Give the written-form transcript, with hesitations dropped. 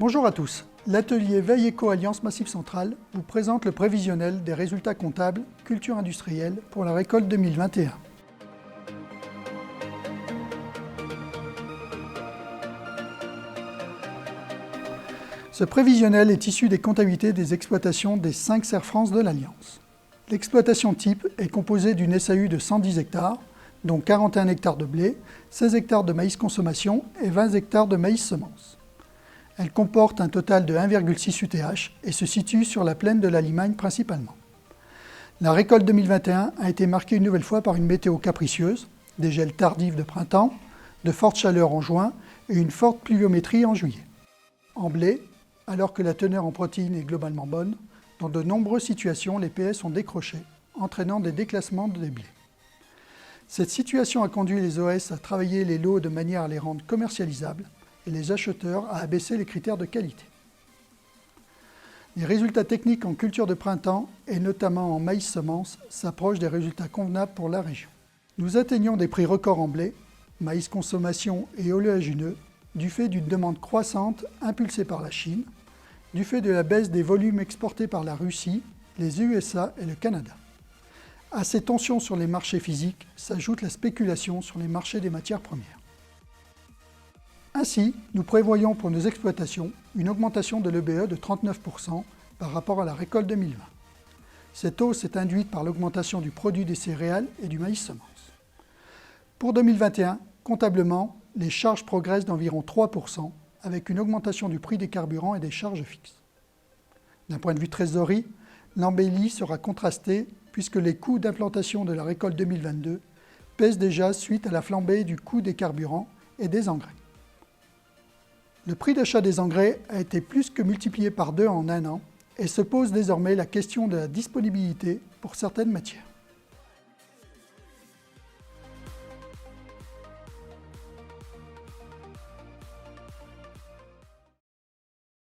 Bonjour à tous. L'atelier Veille Éco Alliance Massif Central vous présente le prévisionnel des résultats comptables culture industrielle pour la récolte 2021. Ce prévisionnel est issu des comptabilités des exploitations des 5 serres France de l'Alliance. L'exploitation type est composée d'une SAU de 110 hectares, dont 41 hectares de blé, 16 hectares de maïs consommation et 20 hectares de maïs semence. Elle comporte un total de 1,6 UTH et se situe sur la plaine de la Limagne principalement. La récolte 2021 a été marquée une nouvelle fois par une météo capricieuse, des gels tardifs de printemps, de fortes chaleurs en juin et une forte pluviométrie en juillet. En blé, alors que la teneur en protéines est globalement bonne, dans de nombreuses situations, les PS ont décroché, entraînant des déclassements des blés. Cette situation a conduit les OS à travailler les lots de manière à les rendre commercialisables et les acheteurs à abaisser les critères de qualité. Les résultats techniques en culture de printemps, et notamment en maïs semence, s'approchent des résultats convenables pour la région. Nous atteignons des prix records en blé, maïs consommation et oléagineux, du fait d'une demande croissante impulsée par la Chine, du fait de la baisse des volumes exportés par la Russie, les USA et le Canada. À ces tensions sur les marchés physiques s'ajoute la spéculation sur les marchés des matières premières. Ainsi, nous prévoyons pour nos exploitations une augmentation de l'EBE de 39% par rapport à la récolte 2020. Cette hausse est induite par l'augmentation du produit des céréales et du maïs semence. Pour 2021, comptablement, les charges progressent d'environ 3%, avec une augmentation du prix des carburants et des charges fixes. D'un point de vue trésorerie, l'embellie sera contrastée puisque les coûts d'implantation de la récolte 2022 pèsent déjà suite à la flambée du coût des carburants et des engrais. Le prix d'achat des engrais a été plus que multiplié par 2 en un an et se pose désormais la question de la disponibilité pour certaines matières.